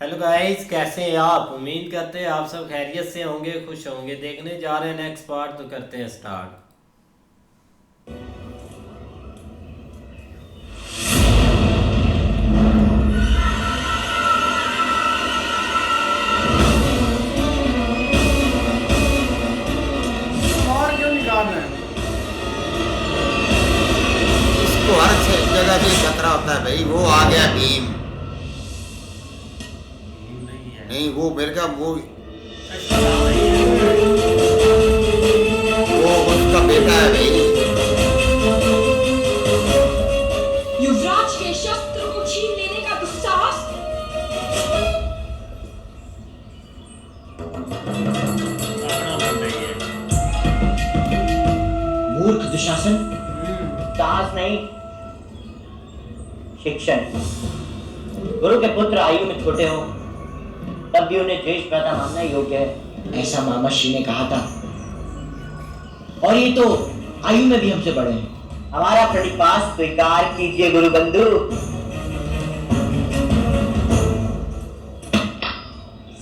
Hello guys, कैसे हैं आप? उम्मीद करते हैं आप सब खैरियत से होंगे, खुश होंगे। देखने जा रहे हैं नेक्स्ट पार्ट, तो करते हैं स्टार्ट। और क्यों निकालना है? इसको हर जगह से खतरा होता है भाई। वो आ गया भीम। नहीं है। नहीं, वो मेरे का वो उसका बेटा है भाई। युवराज के शस्त्र को छीन लेने का दुस्साहस। मूर्ख दुशासन, साहस नहीं, शिक्षण। गुरु के पुत्र आयु में छोटे हो तब भी उन्हें द्वेष पैदा मानना योग्य है, ऐसा मामा श्री ने कहा था। और ये तो आयु में भी हमसे बड़े हैं। हमारा प्रणिपात स्वीकार कीजिए गुरु बंधु।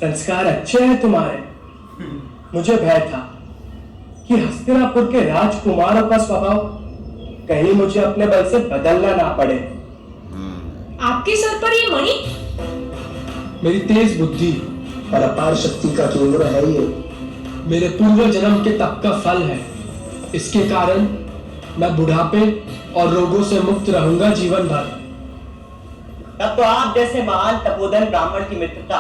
संस्कार अच्छे हैं तुम्हारे। मुझे भय था कि हस्तिनापुर के राजकुमारों का स्वभाव कहीं मुझे अपने बल से बदलना ना पड़े। आपके सर पर ये मणि? मेरी तेज बुद्धि और अपार शक्ति का केंद्र है ये। मेरे पूर्व जन्म के तप का फल है। इसके कारण मैं बुढ़ापे और रोगों से मुक्त रहूंगा जीवन भर। तब तो आप जैसे महान तपोधन ब्राह्मण की मित्रता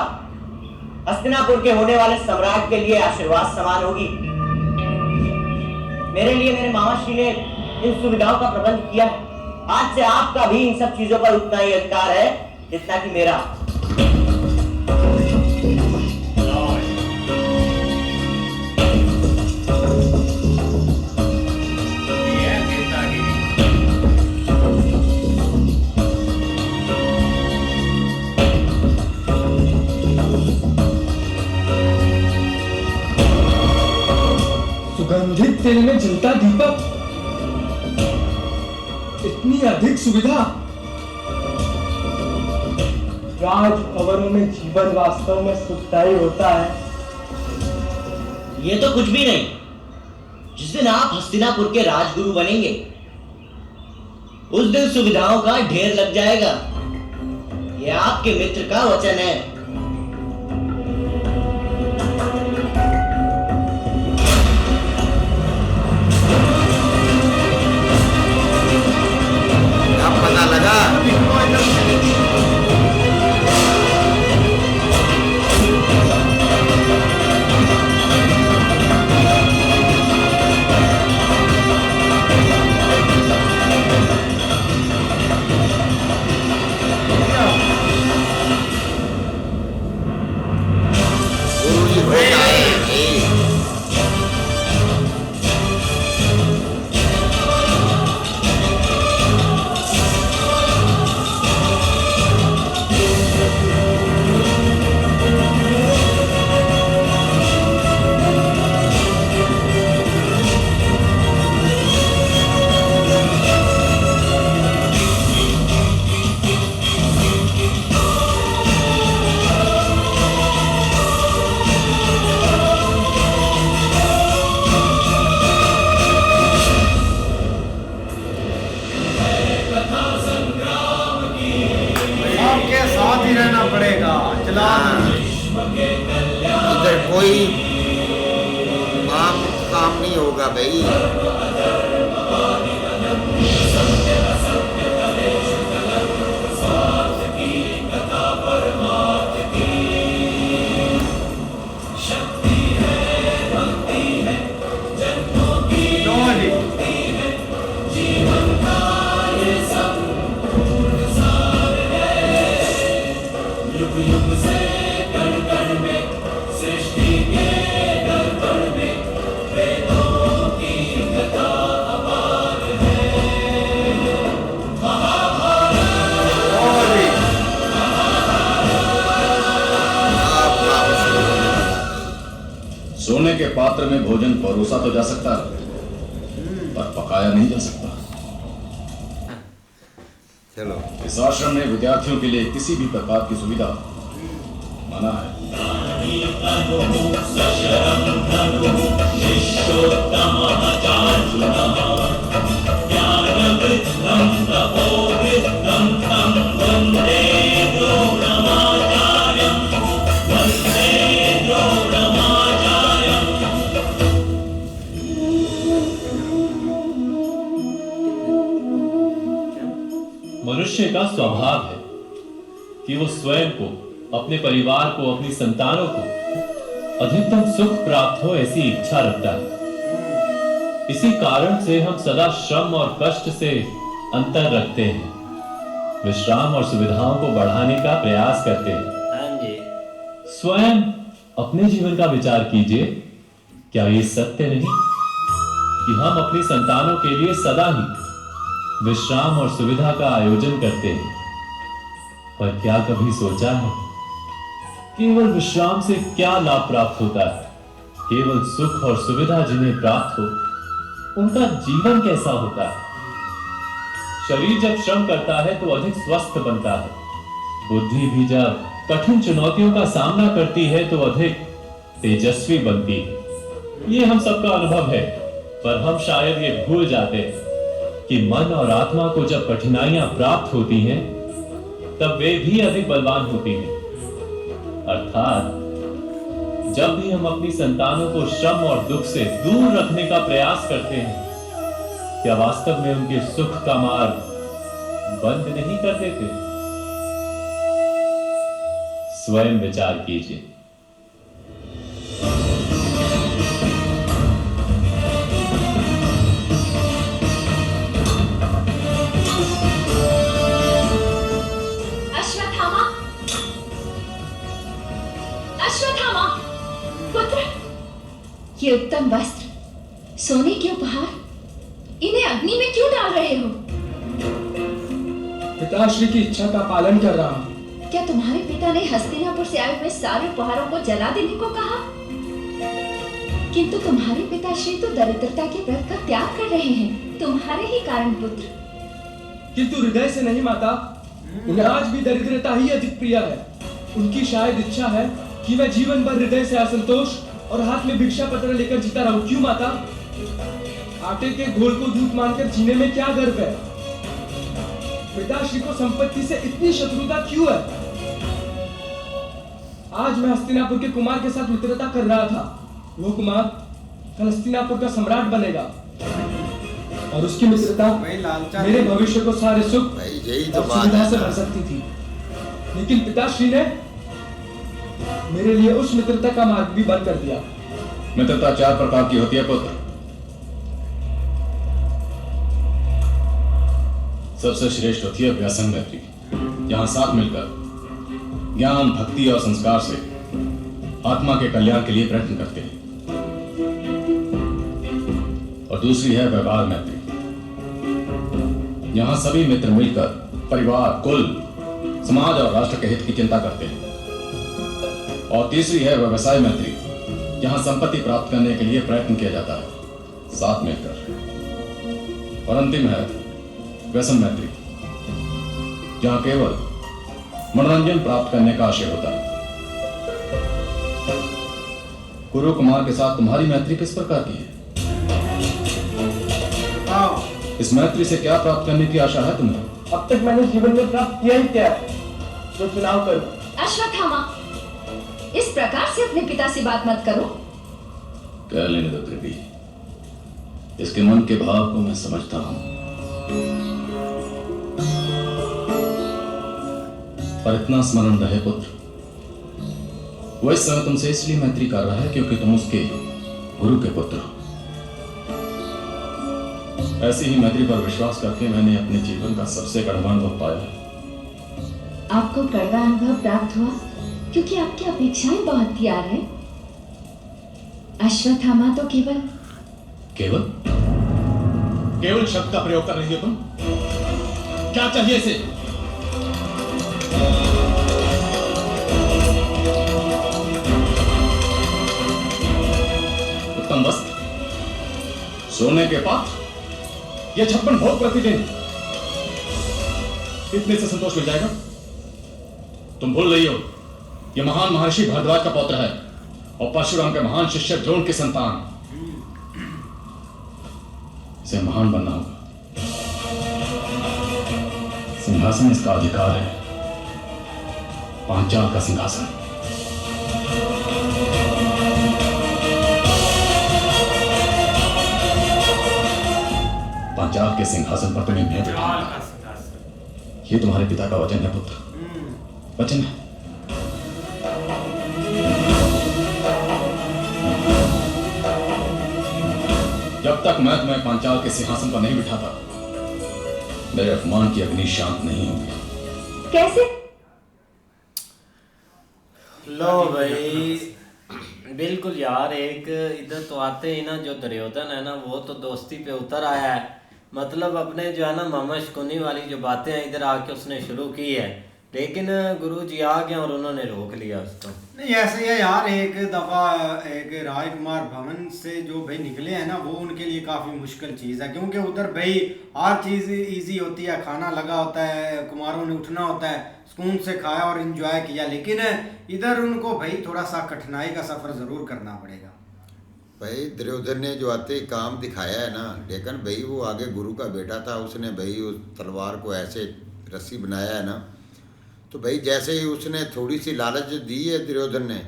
हस्तिनापुर के होने वाले सम्राट के लिए आशीर्वाद समान होगी। मेरे लिए मेरे मामा श्री ने इन सुविधाओं का प्रबंध किया है। आज से आपका भी इन सब चीजों पर उतना ही अधिकार है जितना कि मेरा। सुगंधित तेल में जलता दीपक, इतनी अधिक सुविधा। राजभवनों में जीवन वास्तव में सुखदायी होता है। ये तो कुछ भी नहीं। जिस दिन आप हस्तिनापुर के राजगुरु बनेंगे उस दिन सुविधाओं का ढेर लग जाएगा। ये आपके मित्र का वचन है। अब पता लगा। गुरु जी होता है भाई। आपके साथ ही रहना पड़ेगा। चला इधर कोई काम नहीं होगा भाई। लो जी। लो जी। अब काम शुरू होने वाला है। सोने के पात्र में भोजन परोसा तो जा सकता है पर पकाया नहीं जा सकता। चलो। इस आश्रम में विद्यार्थियों के लिए किसी भी प्रकार की सुविधा माना है। मनुष्य का स्वभाव है कि वो स्वयं को, अपने परिवार को, अपनी संतानों को अधिकतम सुख प्राप्त हो ऐसी इच्छा रखता है। इसी कारण से हम सदा श्रम और कष्ट से अंतर रखते हैं, विश्राम और सुविधाओं को बढ़ाने का प्रयास करते हैं। हाँ जी। स्वयं अपने जीवन का विचार कीजिए, क्या ये सत्य नहीं कि हम अपनी संतानों के लिए सदा ही विश्राम और सुविधा का आयोजन करते हैं? पर क्या कभी सोचा है केवल विश्राम से क्या लाभ प्राप्त होता है? केवल सुख और सुविधा जिन्हें प्राप्त हो उनका जीवन कैसा होता है? शरीर जब श्रम करता है तो अधिक स्वस्थ बनता है, बुद्धि भी जब कठिन चुनौतियों का सामना करती है तो अधिक तेजस्वी बनती है। ये हम सबका अनुभव है, पर हम शायद ये भूल जाते हैं कि मन और आत्मा को जब कठिनाइयां प्राप्त होती हैं तब वे भी अधिक बलवान होती हैं। अर्थात जब भी हम अपनी संतानों को श्रम और दुख से दूर रखने का प्रयास करते हैं, क्या वास्तव में उनके सुख का मार्ग बंद नहीं कर देते? स्वयं विचार कीजिए। अश्वत्थामा पुत्र, ये उत्तम वस्त्र, सोने के उपहार, इन्हें अग्नि में क्यों डाल रहे हो? पिताश्री की इच्छा का पालन कर रहा हूँ। क्या तुम्हारे पिता ने हस्तिनापुर से आए हुए सारे उपहारों को जला देने को कहा? किंतु तुम्हारे पिताश्री तो दरिद्रता के व्रत का त्याग कर रहे हैं, तुम्हारे ही कारण पुत्र। किंतु हृदय से नहीं माता, उन्हें आज भी दरिद्रता ही अधिक प्रिय है। उनकी शायद इच्छा है कि मैं जीवन भर हृदय से असंतोष और हाथ में भिक्षा पत्र लेकर जीता रहूं। क्यों माता? आटे के घोल को दूध मानकर जीने में क्या गर्व है? पिताश्री को संपत्ति से इतनी शत्रुता क्यों है? आज मैं हस्तिनापुर के कुमार के साथ मित्रता कर रहा था। वो कुमार कल हस्तिनापुर का सम्राट बनेगा और उसकी मित्रता मेरे भविष्य को सारे सुख और सुविधा से भर सकती थी। लेकिन पिताश्री ने मेरे लिए उस मित्रता का मार्ग भी बंद कर दिया। मित्रता 4 प्रकार की होती है पुत्र। सबसे श्रेष्ठ होती है व्यासंग मैत्री, जहां साथ मिलकर ज्ञान, भक्ति और संस्कार से आत्मा के कल्याण के लिए प्रयत्न करते हैं। और दूसरी है व्यवहार मैत्री, यहां सभी मित्र मिलकर परिवार, कुल, समाज और राष्ट्र के हित की चिंता करते हैं। और तीसरी है व्यवसाय मैत्री, जहां संपत्ति प्राप्त करने के लिए प्रयत्न किया जाता है साथ मिलकर। और अंतिम है व्यसन मैत्री, जहां केवल मनोरंजन प्राप्त करने का आशय होता है। गुरु कुमार के साथ तुम्हारी मैत्री किस प्रकार की है? इस मैत्री से क्या प्राप्त करने की आशा है तुम्हें? अब तक मैंने जीवन में प्राप्त किया ही क्या है जो चुनाव करूं? अश्वत्थामा, इस प्रकार से अपने पिता से बात मत करो। कह लेने दो देवी, इसके मन के भाव को मैं समझता हूं। पर इतना स्मरण रहे पुत्र, वो इस समय तुमसे इसलिए मैत्री कर रहा है क्योंकि तुम उसके गुरु के पुत्र हो। ऐसी ही मैत्री पर विश्वास करके मैंने अपने जीवन का सबसे कड़वा अनुभव पाया। आपको कड़वा अनुभव प्राप्त हुआ क्योंकि आपकी अपेक्षाएं बहुत प्यार है। अश्वत्थामा तो केवल शब्द का प्रयोग कर रही हो तुम। क्या चाहिए इसे? उत्तम वस्त्र, सोने के पात्र, यह 56 भोग प्रतिदिन, इतने से संतोष मिल जाएगा? तुम भूल रही हो ये महान महर्षि भरद्वाज का पौत्र है और परशुराम के महान शिष्य द्रोण की संतान। इसे महान बनना होगा। सिंहासन इसका अधिकार है, पांचाल का सिंहासन। पांचाल के सिंहासन पर तुम्हें मैं बिठाऊंगा। ये तुम्हारे पिता का वचन है पुत्र, वचन है। जब तक मैं तुम्हें पांचाल के सिंहासन पर नहीं बिठाता, मेरे अपमान की अग्नि शांत नहीं होगी। कैसे? लो भाई, बिल्कुल यार। एक इधर तो आते ही ना जो दुर्योधन है ना, वो तो दोस्ती पे उतर आया है। मतलब अपने जो है ना मामा शकुनी वाली जो बातें हैं इधर आके उसने शुरू की है, लेकिन गुरुजी आ गए और उन्होंने रोक लिया उसको। नहीं ऐसे ही है यार। एक दफ़ा एक राजकुमार भवन से जो भाई निकले हैं ना, वो उनके लिए काफ़ी मुश्किल चीज़ है, क्योंकि उधर भाई हर चीज़ इजी होती है। खाना लगा होता है, कुमारों ने उठना होता है, सुकून से खाया और इन्जॉय किया। लेकिन इधर उनको भाई थोड़ा सा कठिनाई का सफ़र ज़रूर करना पड़ेगा। भाई दुर्योधन ने जो आते ही काम दिखाया है ना, लेकिन भाई वो आगे गुरु का बेटा था, उसने भाई उस तलवार को ऐसे रस्सी बनाया है ना, तो भाई जैसे ही उसने थोड़ी सी लालच दी है दुर्योधन ने,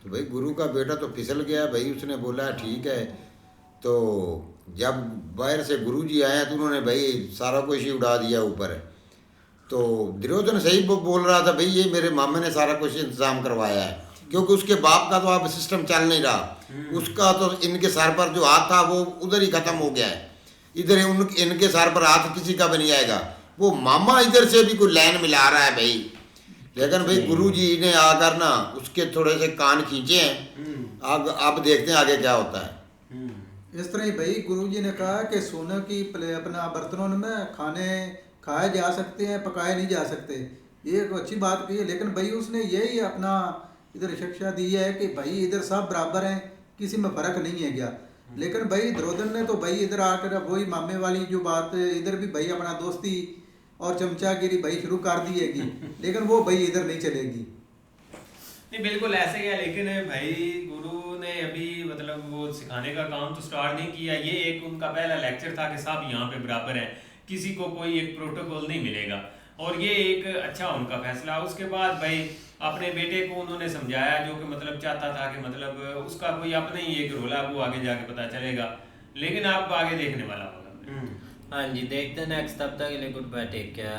तो भाई गुरु का बेटा तो फिसल गया। भाई उसने बोला ठीक है। तो जब बाहर से गुरु जी आए तो उन्होंने भाई सारा कुछ ही उड़ा दिया ऊपर। तो दुर्योधन सही बोल रहा था, भाई ये मेरे मामे ने सारा कुछ इंतजाम करवाया है, क्योंकि उसके बाप का तो अब सिस्टम चल नहीं रहा। उसका तो इनके सर पर जो हाथ था वो उधर ही खत्म हो गया है। इधर इनके सर पर हाथ किसी का भी नहीं आएगा। वो मामा इधर से भी कोई लाइन मिला रहा है भाई, लेकिन भाई गुरुजी ने आकर ना उसके थोड़े से कान खींचे हैं। अब देखते हैं आगे क्या होता है। इस तरह ही भाई गुरुजी ने कहा कि सोने की अपना बर्तनों में खाने खाए जा सकते हैं, पकाए नहीं जा सकते। ये एक अच्छी बात कही है, लेकिन भाई उसने यही अपना इधर शिक्षा दी है कि भाई इधर सब बराबर हैं, किसी में फ़र्क नहीं है क्या। लेकिन भाई दुर्योधन ने तो भाई इधर आकर वही मामे वाली जो बात, इधर भी भाई अपना दोस्ती और चमचागिरी भाई शुरू कर दी हैगी, लेकिन वो भाई इधर नहीं चलेगी। नहीं बिल्कुल ऐसे ही है, लेकिन भाई गुरु ने अभी मतलब वो सिखाने का काम तो स्टार्ट नहीं किया। ये एक उनका पहला लेक्चर था कि सब यहाँ पे बराबर हैं, किसी को कोई एक प्रोटोकॉल नहीं मिलेगा, और ये एक अच्छा उनका फैसला। उसके बाद भाई अपने बेटे को उन्होंने समझाया, जो कि मतलब चाहता था कि मतलब उसका कोई अपना ही एक रोल है, वो आगे जाके पता चलेगा, लेकिन आप आगे देखने वाला होगा। हाँ जी, देखते हैं नेक्स्ट। तब तक के लिए गुड बाय, टेक केयर।